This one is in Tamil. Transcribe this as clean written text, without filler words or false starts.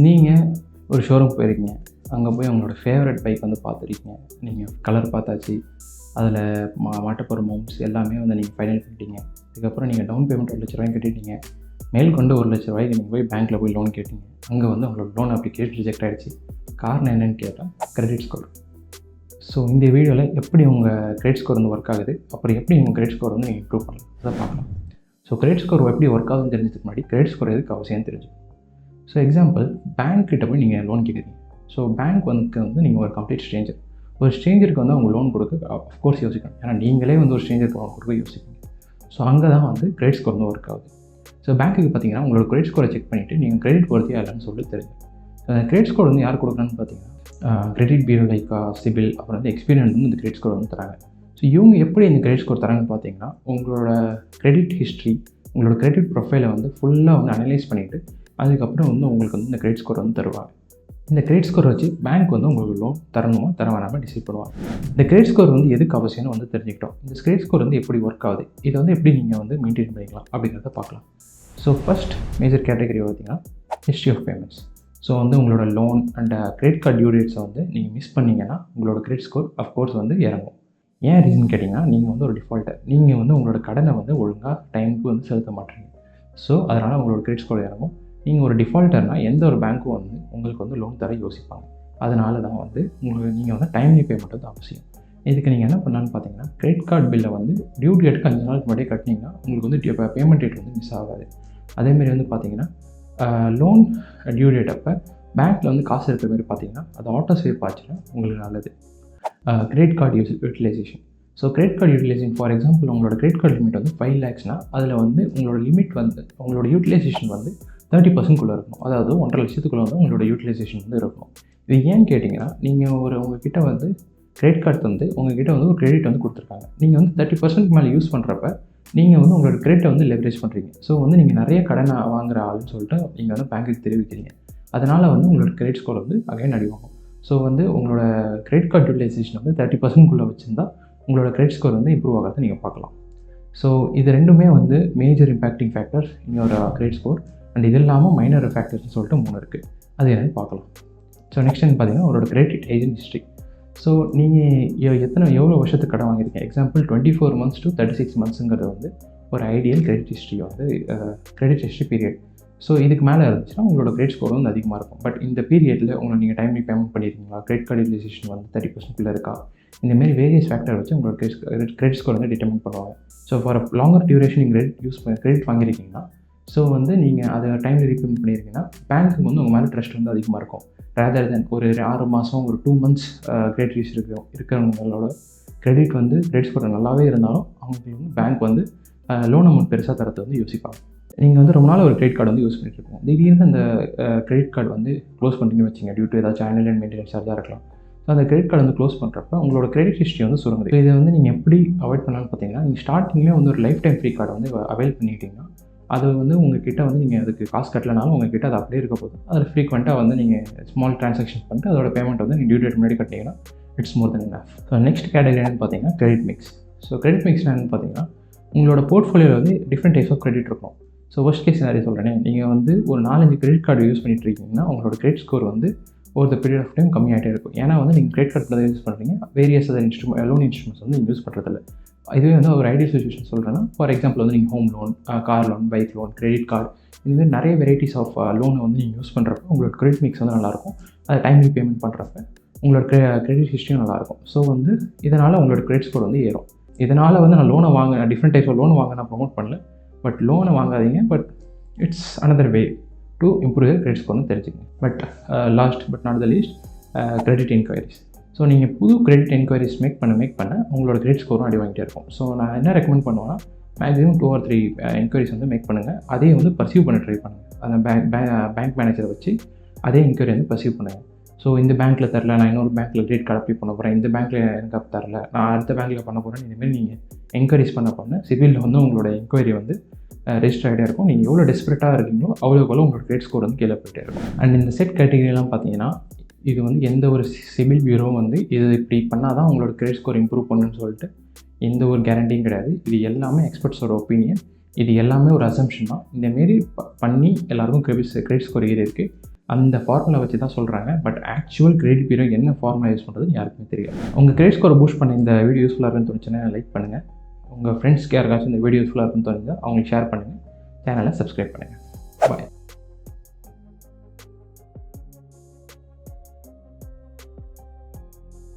நீங்கள் ஒரு ஷோரூம் போயிருக்கீங்க. அங்கே போய் உங்களோட ஃபேவரட் பைக் வந்து பார்த்துருக்கீங்க. நீங்கள் கலர் பார்த்தாச்சு, அதில் மாட்டப்போகிற மவுண்ட்ஸ் எல்லாமே வந்து நீங்கள் ஃபைனல் பண்ணிட்டீங்க. இதுக்கப்புறம் நீங்கள் டவுன் பேமெண்ட் ரூ. 1,00,000 கட்டிட்டீங்க. மேற்கொண்டு ரூ. 1,00,000 நீங்கள் போய் பேங்க்கில் போய் லோன் கேட்டீங்க. அங்கே வந்து உங்களோட லோன் அப்ளிகேஷன் ரிஜெக்ட் ஆகிடுச்சு. காரணம் என்னென்னு கேட்டால் கிரெடிட் ஸ்கோர். ஸோ இந்த வீடியோவில் எப்படி உங்கள் கிரெடிட் ஸ்கோர் வந்து ஒர்க் ஆகுது, அப்புறம் எப்படி உங்கள் கிரெடிட் ஸ்கோர் வந்து நீங்கள் இம்ப்ரூவ் பண்ணலாம் அதை பார்க்கலாம். ஸோ கிரெடிட் ஸ்கோர் எப்படி ஒர்க் ஆகுதுன்னு தெரிஞ்சதுக்கு முன்னாடி கிரெடிட் ஸ்கோர் எதுக்கு அவசியம் தெரிஞ்சுக்கணும். ஸோ எக்ஸாம்பிள், பேங்க் கிட்ட போய் நீங்கள் லோன் கேட்குறீங்க. ஸோ பேங்க் வந்து நீங்கள் ஒரு கம்ப்ளீட் ஸ்ட்ரேஞ்சர். ஒரு ஸ்ட்ரேஞ்சருக்கு வந்து அவங்க லோன் கொடுக்க அஃப்கோர்ஸ் யோசிக்கணும். ஏன்னா நீங்களே வந்து ஒரு ஸ்ட்ரேஞ்சருக்கு லோன் கொடுக்க யோசிப்பீங்க. ஸோ அங்கே தான் வந்து கிரெடிட் ஸ்கோர் வந்து ஒர்க் ஆகுது. ஸோ பேங்க்குக்கு பார்த்தீங்கன்னா உங்களோட கிரெடிட் ஸ்கோரை செக் பண்ணிவிட்டு நீங்கள் கிரெடிட் ஒர்த்தியா இல்லைன்னு சொல்லி தெரியும். கிரெடிட் ஸ்கோர் வந்து யார் கொடுக்குறான்னு பார்த்தீங்கன்னா கிரெடிட் பியூரோ லைக் சிபில், அப்புறம் வந்து எக்ஸ்பீரியன்ஸ் வந்து இந்த கிரெடிட் ஸ்கோர் வந்து தராங்க. ஸோ இவங்க எப்படி இந்த கிரெடிட் ஸ்கோர் தராங்கன்னு பார்த்தீங்கன்னா உங்களோட கிரெடிட் ஹிஸ்ட்ரி, உங்களோட கிரெடிட் ப்ரொஃபைலை வந்து ஃபுல்லாக வந்து அனலைஸ் பண்ணிவிட்டு அதுக்கப்புறம் வந்து உங்களுக்கு வந்து இந்த கிரெடிட் ஸ்கோர் வந்து தருவாங்க. இந்த கிரெடிட் ஸ்கோர் வச்சு பேங்க் வந்து உங்களுக்கு லோன் தரணுமா தர வேணாமல் டிசைட் பண்ணுவாங்க. இந்த கிரெடிட் ஸ்கோர் வந்து எதுக்கு அவசியம்னு வந்து தெரிஞ்சுக்கிட்டோம். இந்த கிரெடிட் ஸ்கோர் வந்து எப்படி ஒர்க் ஆகுது, இதை வந்து எப்படி நீங்கள் வந்து மெயின்டைன் பண்ணிக்கலாம் அப்படிங்கிறத பார்க்கலாம். ஸோ ஃபர்ஸ்ட் மேஜர் கேட்டகரி பார்த்தீங்கன்னா ஹிஸ்ட்ரி ஆஃப் பேமெண்ட்ஸ். ஸோ வந்து உங்களோட loan and credit card due டேட்ஸை வந்து நீங்கள் மிஸ் பண்ணிங்கன்னா உங்களோட கிரெடிட் ஸ்கோர் அஃப்கோர்ஸ் வந்து இறங்கும். ஏன் ரீசன் கேட்டிங்கன்னா நீங்கள் வந்து ஒரு டிஃபால்ட்டர். நீங்கள் வந்து உங்களோட கடனை வந்து ஒழுங்காக டைமுக்கு வந்து செலுத்த மாட்டீங்க. ஸோ அதனால் உங்களோட கிரெடிட் ஸ்கோர் இறங்கும். நீங்கள் ஒரு டிஃபால்ட்டர்னால் எந்த ஒரு பேங்க்கும் வந்து உங்களுக்கு வந்து லோன் தர யோசிப்பாங்க. அதனால தான் வந்து நீங்கள் வந்து டைம்லி பேமெண்ட் வந்து அவசியம். இதுக்கு நீங்கள் என்ன பண்ணலான்னு பார்த்தீங்கன்னா கிரெடிட் கார்டு பில்லை வந்து டியூ டேட்டுக்கு 5 நாளுக்கு முன்னாடியே கட்டினீங்கன்னா உங்களுக்கு வந்து பேமெண்ட் டேட் வந்து மிஸ் ஆகாது. அதேமாதிரி வந்து பார்த்தீங்கன்னா லோன் டியூ டேட் அப்போ பேங்க்கில் வந்து காசு இருக்கிற மாதிரி பார்த்தீங்கன்னா அது ஆட்டோ சேவ் ஆச்சுன்னா உங்களுக்கு நல்லது. Credit card utilization. So credit card utilization for example உங்களோட கிரெடிட் கார்டு லிமிட் வந்து 5 lakhsனா அதில் வந்து உங்களோட லிமிட் வந்து உங்களோட யூட்டிலைசேஷன் வந்து 30% இருக்கணும். அதாவது 1.5 லட்சத்துக்குள்ளே வந்து உங்களோட யூட்டிலைசேஷன் வந்து இருக்கணும். இது ஏன்னு கேட்டிங்கன்னா நீங்கள் உங்ககிட்ட வந்து கிரெடிட் கார்டு வந்து உங்ககிட்ட வந்து ஒரு கிரெடிட் வந்து கொடுத்துருக்காங்க. நீங்கள் வந்து 30% மேலே யூஸ் பண்ணுறப்ப நீங்கள் வந்து உங்களோட கிரெடிட்டை வந்து லெவரேஜ் பண்ணுறீங்க. ஸோ வந்து நீங்கள் நிறைய கடனை வாங்குகிற ஆளுன்னு சொல்லிட்டு நீங்கள் வந்து பேங்க்குக்கு தெரிவிக்கிறீங்க. அதனால் வந்து உங்களோட கிரெடிட் ஸ்கோர் வந்து அகைன் அடிவாகும். ஸோ வந்து உங்களோட கிரெடிட் கார்டு யூட்டிலைசேஷன் வந்து 30%குள்ளே வச்சுருந்தா உங்களோட கிரெடிட் ஸ்கோர் வந்து இம்ப்ரூவ் ஆகிறத நீங்கள் பார்க்கலாம். ஸோ இது ரெண்டுமே வந்து major impacting factors in your credit score. And இது இல்லாமல் மைனர் ஃபேக்டர்ஸ்னு சொல்லிட்டு 3 இருக்குது. அது என்னென்னு பார்க்கலாம். ஸோ நெக்ஸ்ட் என்ன பார்த்தீங்கன்னா உங்களோட கிரெடிட் ஏஜென்ட் ஹிஸ்ட்ரி. ஸோ நீங்கள் எவ்வளோ வருஷத்துக்கு கடன் வாங்கியிருக்கீங்க. எக்ஸாம்பிள் 24 months to 36 monthsங்கிறது வந்து ஒரு ஐடியல் கிரெடிட் ஹிஸ்ட்ரி வந்து கிரெடிட் ஹிஸ்ட்ரி பீரியட். ஸோ இதுக்கு மேலே இருந்துச்சுன்னா உங்களோட கிரெடிட் ஸ்கோர் வந்து அதிகமாக இருக்கும். பட் இந்த பீரியடில் நீங்கள் டைம்லி பேமெண்ட் பண்ணியிருக்கீங்களா, கிரெடிட் கார்டு யூட்டிலைசேஷன் வந்து 30%குள்ளே இருக்கா, இந்தமாரி வேரியஸ் ஃபேக்டர் வச்சு உங்களோட கிரெடிட் ஸ்கோர் வந்து டிட்டர்மின் பண்ணுவாங்க. ஸோ ஃபார் லாங்கர் டியூரேஷன் நீங்கள் கிரெடிட் வாங்கியிருக்கீங்கன்னா ஸோ வந்து நீங்கள் அதை டைம்லி ரீபேமெண்ட் பண்ணியிருக்கீங்கன்னா பேங்க்குக்கு வந்து உங்கள் மேலே ட்ரஸ்ட் வந்து அதிகமாக இருக்கும். ரேதர் தென் ஒரு 6 மாதம் ஒரு 2 months கிரெடிட் ஹிஸ்ட்ரி இருக்கிறவங்களோட கிரெடிட் ஸ்கோர் நல்லாவே இருந்தாலும் அவங்களுக்கு வந்து பேங்க் வந்து லோன் அமௌண்ட் பெருசாக தரத்தை வந்து யோசிப்பாங்க. நீங்கள் வந்து ரொம்ப நாள் ஒரு கிரெடிட் கார்டு வந்து யூஸ் பண்ணிட்டு இருக்கோம். திடீர்னு அந்த கிரெடிட் கார்டு வந்து க்ளோஸ் பண்ணிட்டு வச்சிங்க டியூ டு ஏதாச்சும் ஆனுவல் அண்ட் மெயின்டெனன்ஸ் சார்ஜாக இருக்கலாம். ஸோ அந்த கிரெடிட் கார்டு வந்து க்ளோஸ் பண்ணுறப்ப உங்களோட கிரெடிட் ஹிஸ்ட்ரி வந்து சுருங்குது. இதை வந்து நீங்கள் எப்படி அவாய்ட் பண்ணலான்னு பார்த்தீங்கன்னா நீங்கள் ஸ்டார்டிங்லேயே வந்து ஒரு லைஃப் டைம் ஃப்ரீ கார்டு வந்து அவைல் பண்ணிக்கிட்டிங்கன்னா அது வந்து உங்ககிட்ட வந்து நீங்கள் அதுக்கு காசு கட்டலனாலும் உங்ககிட்ட அது அப்படியே இருக்க போதும். அதில் ஃப்ரீக்வெண்ட்டாக வந்து நீங்கள் ஸ்மால் ட்ரான்சாக்ஷன் பண்ணிட்டு அதோட பேமெண்ட் வந்து நீங்கள் டியூ டேட் முன்னாடி கட்டிங்கன்னா it's more than enough. So next category என்னென்னு பார்த்தீங்கன்னா credit mix. So credit mix என்னென்னு பார்த்தீங்கன்னா உங்களோட போர்ட்ஃபோலியோவில் வந்து டிஃப்ரெண்ட் டைப்ஸ் ஆஃப் கிரெடிட் இருக்கும். ஸோ ஒர்ஸ்ட் கேஸ் நிறைய சொல்கிறேன், நீங்கள் வந்து ஒரு 4-5 கிரெடிட் கார்டு யூஸ் பண்ணிட்டு இருக்கீங்கன்னா உங்களோட கிரெடிட் ஸ்கோர் வந்து ஒரு பீரியட் ஆஃப் டைம் கம்மியாகிட்டே இருக்கும். ஏன்னா வந்து நீங்கள் கிரெடிட் கார்டு தான் யூஸ் பண்ணுறீங்க, வேரியஸ் அதர் லோன் இன்ஸ்ட்ருமெண்ட்ஸ் வந்து நீங்கள் யூஸ் பண்ணுறதில்ல. இதுவே வந்து ஒரு ஐடியல் சிச்சுவேஷன் சொல்கிறேன்னா ஃபார் எக்ஸாம்பிள் வந்து நீங்கள் home loan, car loan, bike loan, credit card இதுமாதிரி நிறைய வெரைட்டிஸ் ஆஃப் லோனை வந்து நீங்கள் யூஸ் பண்ணுறப்ப உங்களோட கிரெடிட் மிக்ஸ் வந்து நல்லாயிருக்கும். அதை டைம்லி பேமெண்ட் பண்ணுறப்ப உங்களோட கிரெடிட் ஹிஸ்ட்ரியும் நல்லாயிருக்கும். ஸோ வந்து இதனால் உங்களோட கிரெடிட் ஸ்கோர் வந்து ஏறும். இதனால் வந்து நான் லோனை டிஃப்ரெண்ட் டைப்ஸ் ஆஃப் லோன் வாங்க நான் ப்ரொமோட் பண்ணல. பட் லோனை வாங்காதீங்க. But it's another way to improve your credit ஸ்கோர்னு தெரிஞ்சுக்கங்க. But last but not the least credit enquiries. So நீங்கள் புது கிரெடிட் என்கொயரிஸ் மேக் பண்ண உங்களோட கிரெடிட் ஸ்கோரும் அடி வாங்கிட்டே இருக்கும். ஸோ நான் என்ன ரெக்கமெண்ட் பண்ணுவேன்னா மேக்ஸிமம் 2 or 3 என்கொயரிஸ் வந்து மேக் பண்ணுங்கள். அதே வந்து பர்சீவ் பண்ண ட்ரை பண்ணுங்கள். அந்த பேங்க் மேனேஜரை வச்சு அதே என்கொயரி வந்து பர்சீவ் பண்ணுங்கள். ஸோ இந்த பேங்க்கில் தரல, நான் இன்னொரு பேங்க்கில் கிரெடிட் கார்டு அப்ளை பண்ண போகிறேன், இந்த பேங்க்கில் எனக்கு அப்போ தரல, நான் அடுத்த பேங்க்கில் பண்ண போகிறேன். இந்தமாரி நீங்கள் என்கொயரிஸ் பண்ண சிவிலில் வந்து உங்களோட என்கொயரி வந்து ரெஜிஸ்டர் ஆகிட்டே இருக்கும். நீங்கள் எவ்வளோ டெஸ்பரேட்டாக இருக்கீங்களோ அவ்வளோக்கு உங்களோட கிரெடிட் ஸ்கோர் வந்து கீழே போயிட்டே இருக்கும். அண்ட் இந்த செட் கேட்டகரியெலாம் பார்த்தீங்கன்னா இது வந்து எந்த ஒரு சிபில் பியூரோவும் வந்து இது இப்படி பண்ணால் தான் உங்களோட கிரெடிட் ஸ்கோர் இம்ப்ரூவ் பண்ணுன்னு சொல்லிட்டு எந்த ஒரு கேரண்டியும் கிடையாது. இது எல்லாமே எக்ஸ்பர்ட்ஸோட ஒப்பீனியன். இது எல்லாமே ஒரு அசம்ஷன் தான். இந்தமாரி பண்ணி எல்லாருக்கும் கிரெடிட் ஸ்கோர் ஏறி இருக்குது. அந்த ஃபார்முலா வச்சு தான் சொல்கிறாங்க. பட் ஆக்சுவல் கிரெடிட் பீரியோ என்ன ஃபார்முலா யூஸ் பண்ணுறதுன்னு யாருக்குமே தெரியாது. உங்கள் கிரெடிட் ஸ்கோரை பூஸ்ட் பண்ண இந்த வீடியோ யூஸ்ஃபுல்லாக இருக்குன்னு தோணுச்சுன்னா லைக் பண்ணுங்கள். உங்கள் ஃப்ரெண்ட்ஸ்க்கு யாருக்காச்சும் இந்த வீடியோ யூஸ்ஃபுல்லாக இருக்குன்னு தோணுங்க அவங்களுக்கு ஷேர் பண்ணுங்கள். சேனலை சப்ஸ்கிரைப் பண்ணுங்கள்.